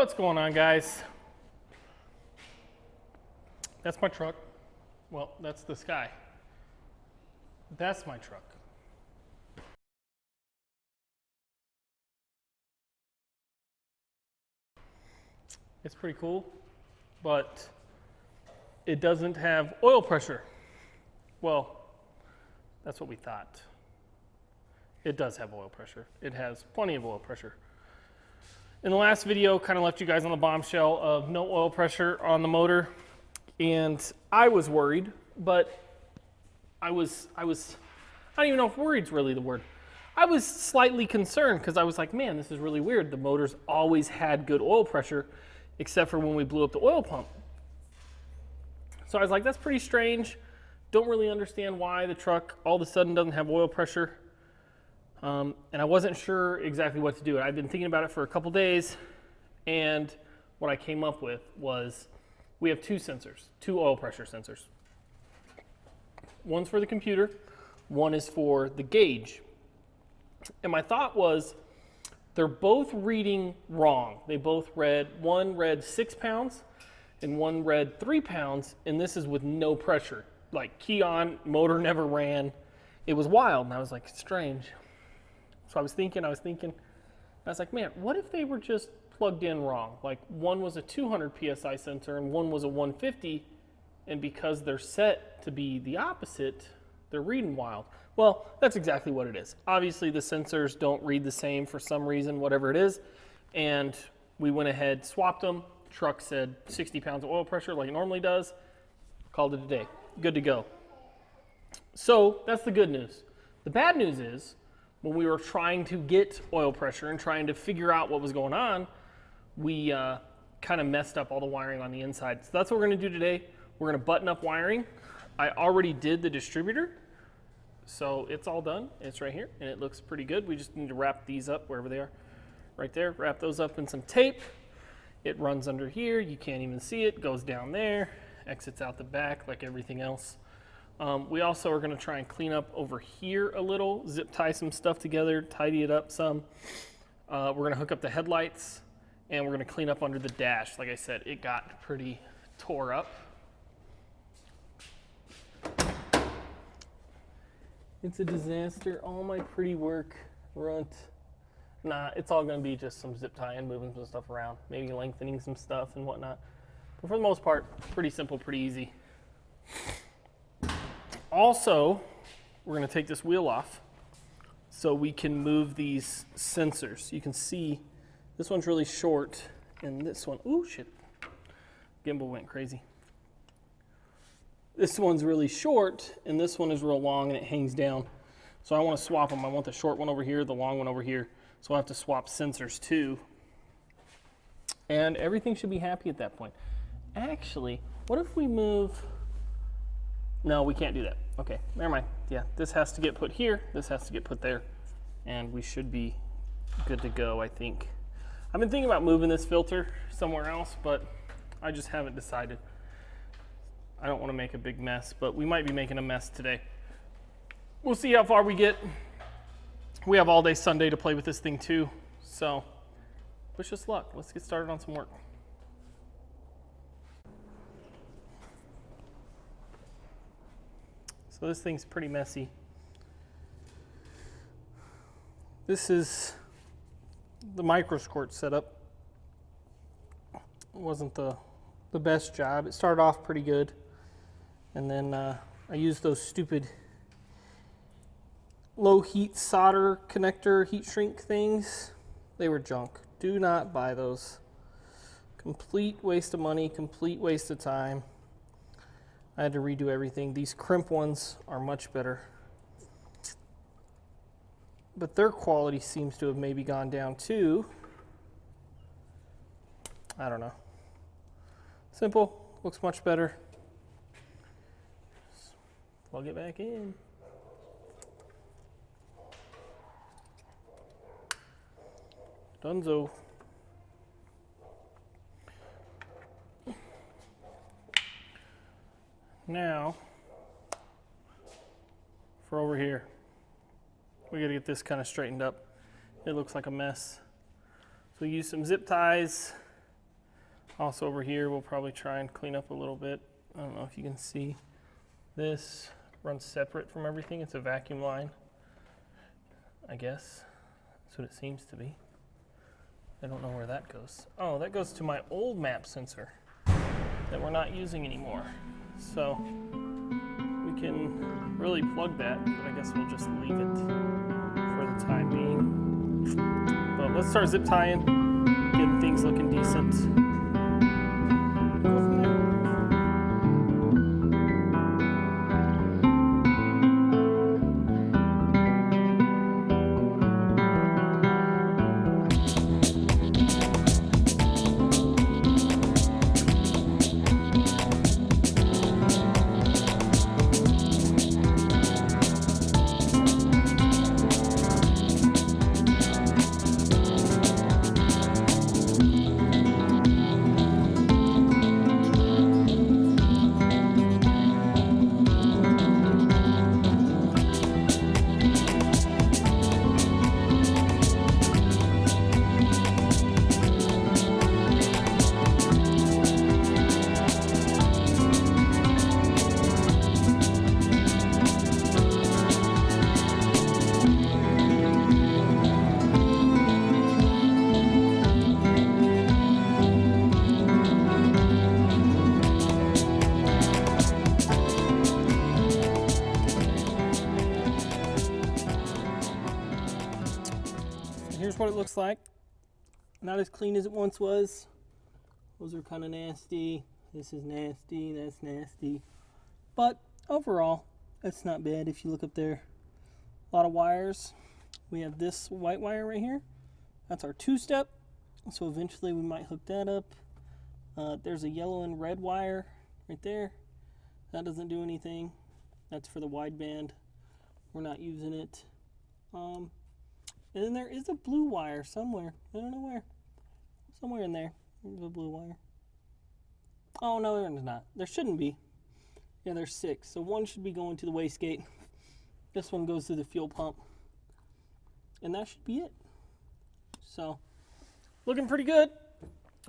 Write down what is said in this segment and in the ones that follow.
What's going on, guys? That's my truck. Well, that's the sky. That's my truck. It's pretty cool, but it doesn't have oil pressure. Well, that's what we thought. It does have oil pressure. It has plenty of oil pressure. In the last video, kind of left you guys on the bombshell of no oil pressure on the motor, and I was worried, but I don't even know if worried's really the word. I was slightly concerned because I was like, man, this is really weird. The motor's always had good oil pressure, except for when we blew up the oil pump. So I was like, that's pretty strange. Don't really understand why the truck all of a sudden doesn't have oil pressure. And I wasn't sure exactly what to do. I'd been thinking about it for a couple days, and what I came up with was we have two sensors, two oil pressure sensors. One's for the computer, one is for the gauge. And my thought was, they're both reading wrong. They both read, one read 6 pounds and one read 3 pounds, and this is with no pressure. Like key on, motor never ran. It was wild, and I was like, strange. So I was thinking, I was like, man, what if they were just plugged in wrong? Like one was a 200 PSI sensor and one was a 150, and because they're set to be the opposite, they're reading wild. Well, that's exactly what it is. Obviously the sensors don't read the same for some reason, whatever it is, and we went ahead, swapped them. Truck said 60 pounds of oil pressure like it normally does. Called it a day. Good to go. So that's the good news. The bad news is, when we were trying to get oil pressure and trying to figure out what was going on, we kind of messed up all the wiring on the inside. So that's what we're going to do today. We're going to button up wiring. I already did the distributor, so it's all done. It's right here, and it looks pretty good. We just need to wrap these up wherever they are. Right there, wrap those up in some tape. It runs under here. You can't even see it. Goes down there, exits out the back like everything else. We also are going to try and clean up over here a little, zip tie some stuff together, tidy it up some. We're going to hook up the headlights, and we're going to clean up under the dash. Like I said, it got pretty tore up. It's a disaster. All my pretty work, runt. Nah, it's all going to be just some zip tie and moving some stuff around, maybe lengthening some stuff and whatnot. But for the most part, pretty simple, pretty easy. Also, we're going to take this wheel off so we can move these sensors. You can see this one's really short, and this one, ooh, shit, gimbal went crazy. This one's really short, and this one is real long, and it hangs down. So I want to swap them. I want the short one over here, the long one over here. So I'll have to swap sensors too. And everything should be happy at that point. Actually, what if we move... No, we can't do that. Okay, never mind. Yeah, this has to get put here, this has to get put there, and we should be good to go, I think. I've been thinking about moving this filter somewhere else, but I just haven't decided. I don't want to make a big mess, but we might be making a mess today. We'll see how far we get. We have all day Sunday to play with this thing too, so wish us luck. Let's get started on some work. So this thing's pretty messy. This is the microsquirt setup. It wasn't the best job. It started off pretty good, and then I used those stupid low heat solder connector heat shrink things. They were junk. Do not buy those. Complete waste of money, complete waste of time. I had to redo everything. These crimp ones are much better, but their quality seems to have maybe gone down too. I don't know. Simple, looks much better. Plug it back in. Dunzo. Now, for over here, we gotta get this kind of straightened up. It looks like a mess. So we use some zip ties Also over here, we'll probably try and clean up a little bit. I don't know if you can see. This runs separate from everything. It's a vacuum line, I guess. That's what it seems to be. I don't know where that goes. Oh, that goes to my old map sensor that we're not using anymore. So we can really plug that, but I guess we'll just leave it for the time being. But let's start zip tying, getting things looking decent. Go from there. Here's what it looks like. Not as clean as it once was. Those are kind of nasty. This is nasty, that's nasty. But overall, it's not bad. If you look up there, a lot of wires. We have this white wire right here. That's our 2-step. So eventually we might hook that up. There's a yellow and red wire right there. That doesn't do anything. That's for the wideband. We're not using it. And then there is a blue wire somewhere. I don't know where. Somewhere in there. There's a blue wire. Oh, no, there's not. There shouldn't be. Yeah, there's 6. So one should be going to the wastegate. This one goes to the fuel pump. And that should be it. So, looking pretty good.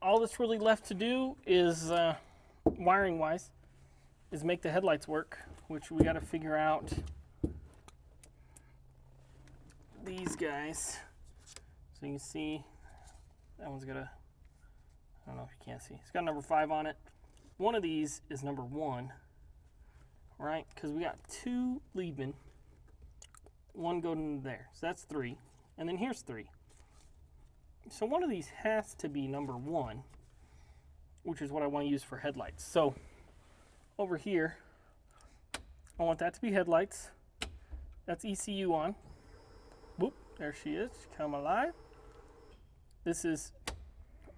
All that's really left to do is, wiring-wise, is make the headlights work, which we got to figure out. These guys, so you can see that one's got a, I don't know if you can't see, it's got number 5 on it. One of these is number 1, right? Because we got 2 leadmen, 1 going there, so that's 3, and then here's 3. So one of these has to be number 1, which is what I want to use for headlights. So over here, I want that to be headlights. That's ECU on. Whoop, there she is, come alive. This is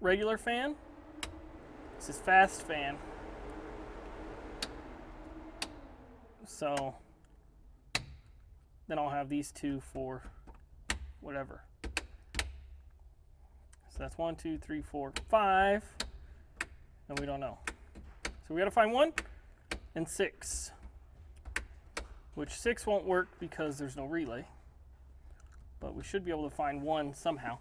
regular fan. This is fast fan. So then I'll have these 2 for whatever. So that's 1, 2, 3, 4, 5, and we don't know. So we gotta find 1 and 6, which 6 won't work because there's no relay. But we should be able to find 1 somehow.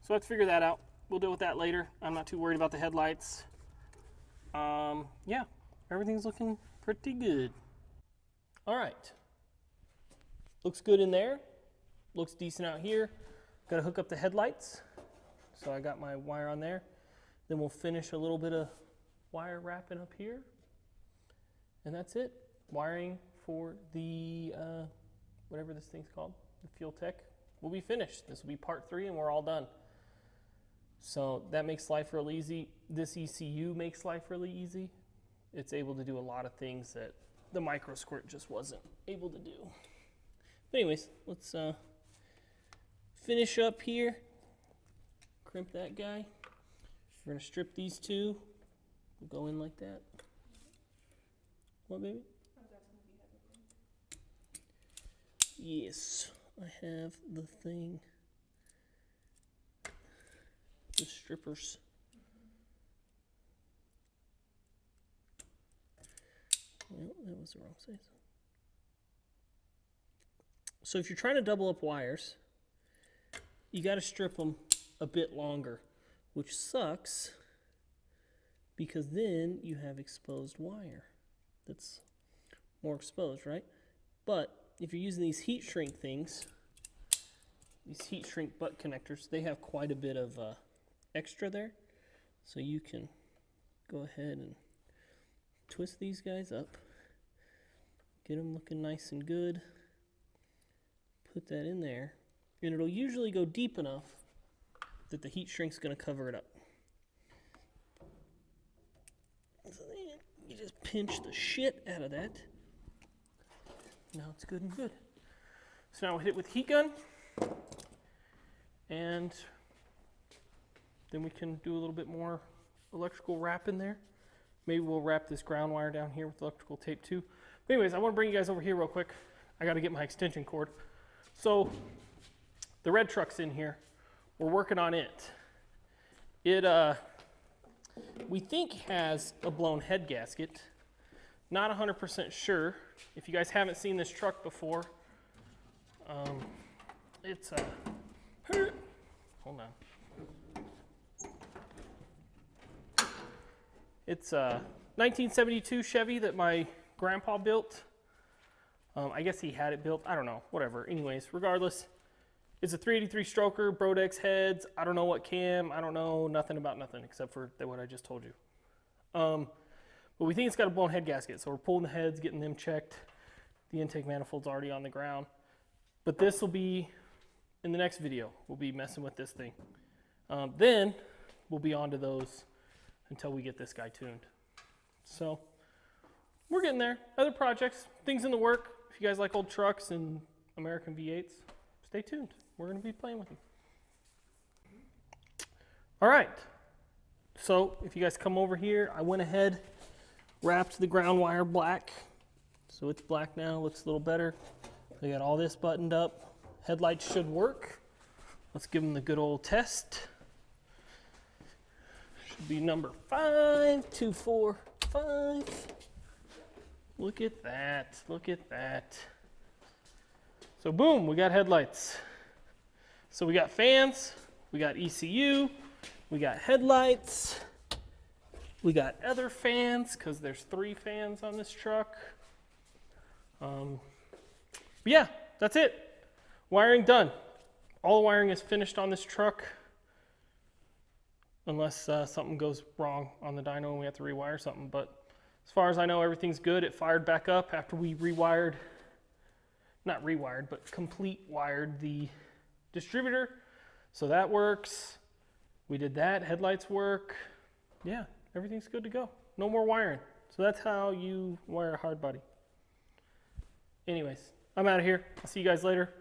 So let's figure that out. We'll deal with that later. I'm not too worried about the headlights. Yeah, everything's looking pretty good. All right. Looks good in there. Looks decent out here. Got to hook up the headlights. So I got my wire on there. Then we'll finish a little bit of wire wrapping up here. And that's it. Wiring for the, whatever this thing's called, the Fueltech, will be finished. This will be part 3 and we're all done. So that makes life real easy. This ECU makes life really easy. It's able to do a lot of things that the micro squirt just wasn't able to do. But anyways, let's finish up here. Crimp that guy. We're gonna strip these 2. We'll go in like that. What, baby? Yes, I have the thing. The strippers. Well, that was the wrong size. So if you're trying to double up wires, you got to strip them a bit longer, which sucks because then you have exposed wire that's more exposed, right? But if you're using these heat shrink things, these heat shrink butt connectors, they have quite a bit of extra there. So you can go ahead and twist these guys up, get them looking nice and good, put that in there, and it'll usually go deep enough that the heat shrink's going to cover it up. So then you just pinch the shit out of that. Now it's good and good. So now we'll hit it with heat gun, and then we can do a little bit more electrical wrap in there. Maybe we'll wrap this ground wire down here with electrical tape too. But anyways, I want to bring you guys over here real quick. I got to get my extension cord. So the red truck's in here. We're working on it. It, we think has a blown head gasket. Not 100% sure. If you guys haven't seen this truck before, it's a, hold on. It's a 1972 Chevy that my grandpa built. I guess he had it built. I don't know. Whatever. Anyways, regardless, it's a 383 stroker, Brodex heads. I don't know what cam. I don't know nothing about nothing except for what I just told you. But we think it's got a blown head gasket, so we're pulling the heads, getting them checked. The intake manifold's already on the ground. But this will be in the next video. We'll be messing with this thing. Then we'll be on to those until we get this guy tuned. So we're getting there. Other projects, things in the work. If you guys like old trucks and American V8s, stay tuned. We're going to be playing with them. All right. So if you guys come over here, I went ahead, wrapped the ground wire black. So it's black now, looks a little better. I got all this buttoned up. Headlights should work. Let's give them the good old test. Should be number 5245. Look at that, look at that. So boom, we got headlights. So we got fans, we got ECU, we got headlights, we got other fans, because there's 3 fans on this truck. But yeah, that's it. Wiring done. All the wiring is finished on this truck, unless something goes wrong on the dyno and we have to rewire something. But as far as I know, everything's good. It fired back up after we rewired, not rewired, but complete wired the distributor. So that works. We did that. Headlights work. Yeah, everything's good to go. No more wiring. So that's how you wire a hard body. Anyways, I'm out of here. I'll see you guys later.